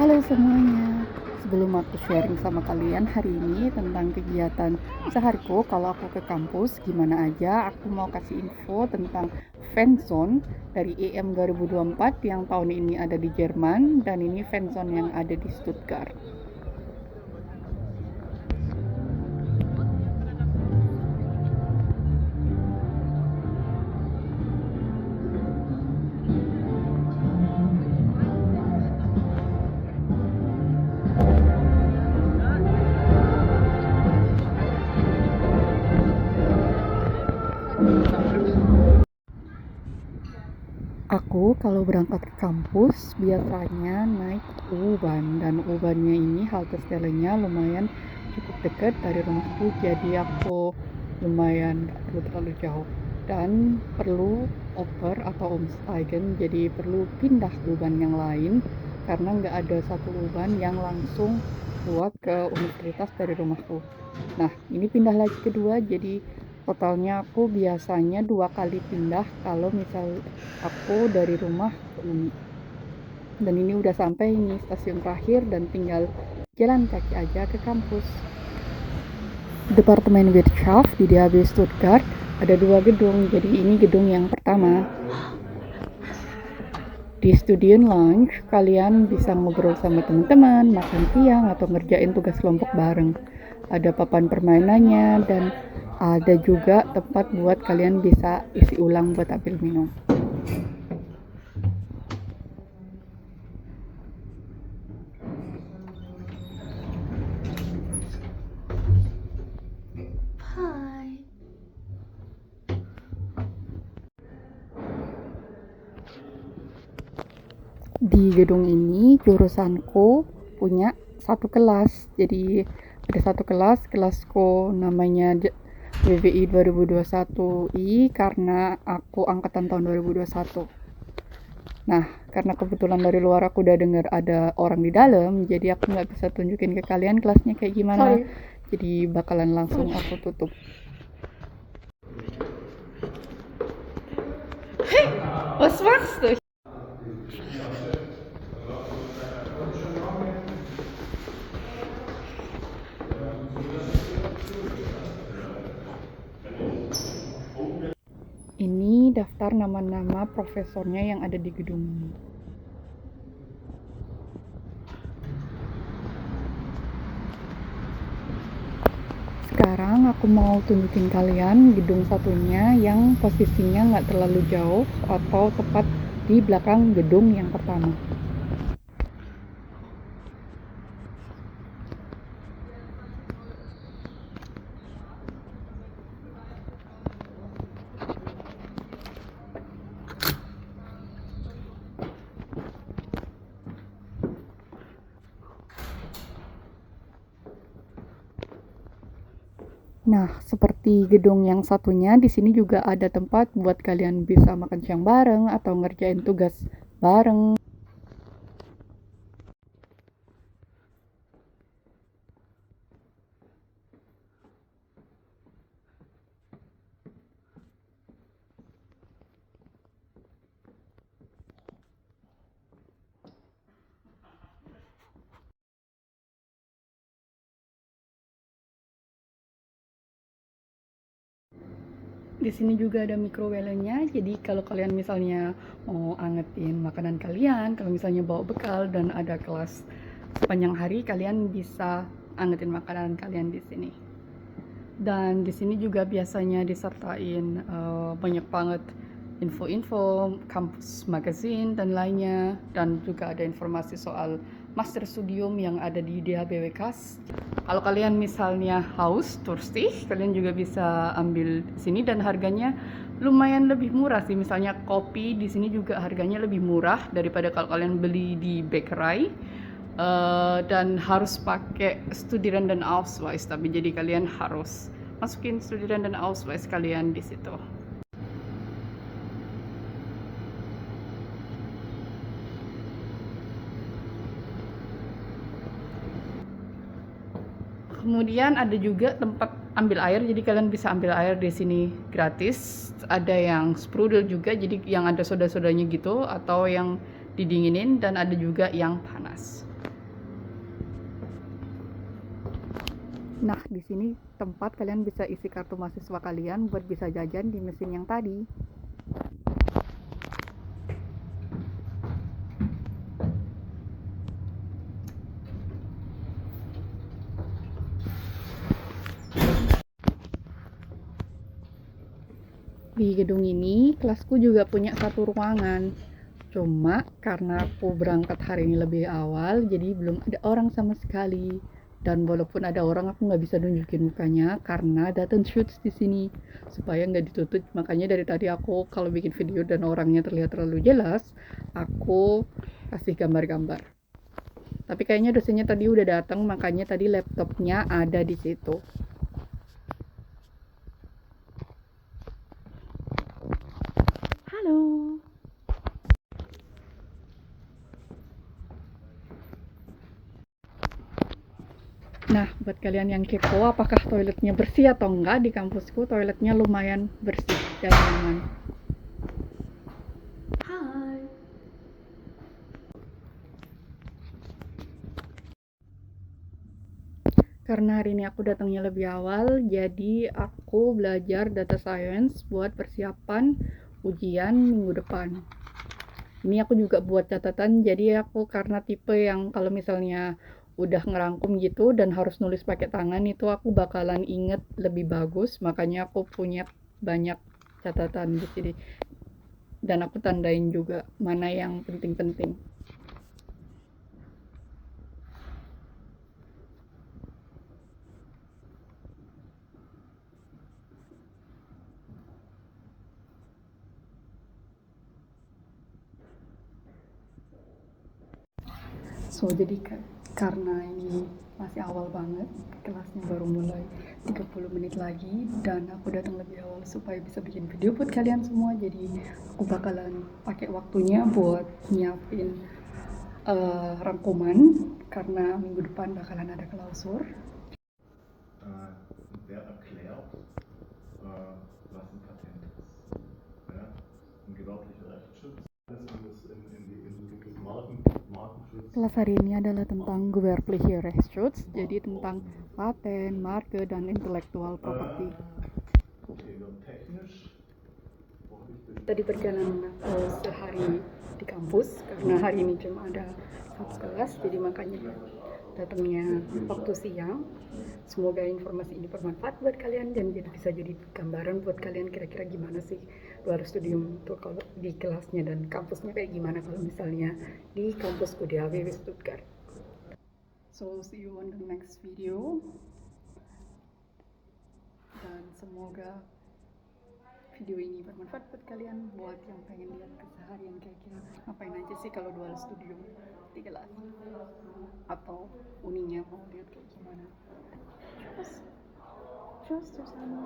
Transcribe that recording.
Halo semuanya, sebelum aku sharing sama kalian hari ini tentang kegiatan sehariku kalau aku ke kampus gimana aja, aku mau kasih info tentang fanzone dari EM 2024 yang tahun ini ada di Jerman dan ini fanzone yang ada di Stuttgart. Aku kalau berangkat ke kampus biasanya naik U-Bahn dan U-Bahnnya ini halte setelahnya lumayan cukup dekat dari rumahku, jadi aku lumayan gak perlu terlalu jauh dan perlu oper atau omsteigen, jadi perlu pindah U-Bahn yang lain karena nggak ada satu U-Bahn yang langsung buat ke universitas dari rumahku. Nah, ini pindah lagi kedua, jadi totalnya aku biasanya 2 kali pindah kalau misal aku dari rumah ke uni. Dan ini udah sampai ini stasiun terakhir dan tinggal jalan kaki aja ke kampus. Departemen Wirtschaft di DHB Stuttgart ada 2 gedung, jadi ini gedung yang pertama. Di Student Lounge, kalian bisa ngobrol sama teman-teman, makan siang, atau ngerjain tugas kelompok bareng. Ada papan permainannya dan ada juga tempat buat kalian bisa isi ulang buat ambil minum. Hai. Di gedung ini jurusanku punya satu kelas, jadi ada satu kelasku namanya WWI 2021I karena aku angkatan tahun 2021. Nah, karena kebetulan dari luar aku udah dengar ada orang di dalam, jadi aku nggak bisa tunjukin ke kalian kelasnya kayak gimana. Sorry. Jadi bakalan langsung aku tutup. Was machst du? Ini daftar nama-nama profesornya yang ada di gedung ini. Sekarang aku mau tunjukin kalian gedung satunya yang posisinya nggak terlalu jauh atau tepat di belakang gedung yang pertama. Nah, seperti gedung yang satunya, di sini juga ada tempat buat kalian bisa makan siang bareng atau ngerjain tugas bareng. Di sini juga ada microwave-nya, jadi kalau kalian misalnya mau angetin makanan kalian, kalau misalnya bawa bekal dan ada kelas sepanjang hari, kalian bisa angetin makanan kalian di sini. Dan di sini juga biasanya disertain banyak banget info-info, kampus magazine dan lainnya, dan juga ada informasi soal master studium yang ada di DHBWKAS. Kalau kalian misalnya haus, durstig, kalian juga bisa ambil di sini dan harganya lumayan lebih murah sih. Misalnya kopi di sini juga harganya lebih murah daripada kalau kalian beli di bakery. Dan harus pakai Studien dan Ausweis, tapi jadi kalian harus masukin Studien dan Ausweis kalian di situ. Kemudian ada juga tempat ambil air, jadi kalian bisa ambil air di sini gratis. Ada yang sprudel juga, jadi yang ada soda-sodanya gitu, atau yang didinginin, dan ada juga yang panas. Nah, di sini tempat kalian bisa isi kartu mahasiswa kalian buat bisa jajan di mesin yang tadi. Di gedung ini, kelasku juga punya satu ruangan. Cuma karena aku berangkat hari ini lebih awal, jadi belum ada orang sama sekali. Dan walaupun ada orang, aku nggak bisa nunjukin mukanya karena datang shoots di sini supaya nggak ditutup. Makanya dari tadi aku kalau bikin video dan orangnya terlihat terlalu jelas, aku kasih gambar-gambar. Tapi kayaknya dosennya tadi udah datang, makanya tadi laptopnya ada di situ. Halo. Nah, buat kalian yang kepo apakah toiletnya bersih atau enggak, di kampusku toiletnya lumayan bersih dan nyaman. Hi. Karena hari ini aku datangnya lebih awal, jadi aku belajar data science buat persiapan ujian minggu depan. Ini aku juga buat catatan, jadi aku karena tipe yang kalau misalnya udah ngerangkum gitu dan harus nulis pakai tangan, itu aku bakalan inget lebih bagus, makanya aku punya banyak catatan di sini. Dan aku tandain juga mana yang penting-penting. So jadi karena ini masih awal banget, kelasnya baru mulai 30 menit lagi dan aku datang lebih awal supaya bisa bikin video buat kalian semua. Jadi aku bakalan pakai waktunya buat nyiapin rangkuman karena minggu depan bakalan ada klausur. Wer erklärt, was ein Patent ist. Ja? Ein gewerblicher Rechtsschutz, alles in Markenschutz. Kelas hari ini adalah tentang gewerbliche Rechtsschutz, jadi tentang paten, marke, dan intellectual property. Technisch. Tadi perjalanan aku sehari di kampus karena hari ini cuma ada satu kelas, jadi makanya datangnya waktu siang. Semoga informasi ini bermanfaat buat kalian dan bisa jadi gambaran buat kalian kira-kira gimana sih luar studium tuh kalau di kelasnya dan kampusnya kayak gimana kalau misalnya di kampusku di HWW Stuttgart. So see you on the next video dan semoga video ini bermanfaat buat kalian, buat yang pengen lihat keseharian kira-kira ngapain aja sih kalau dual studium di kelas atau uninya mau lihat kayak gimana. Terus sama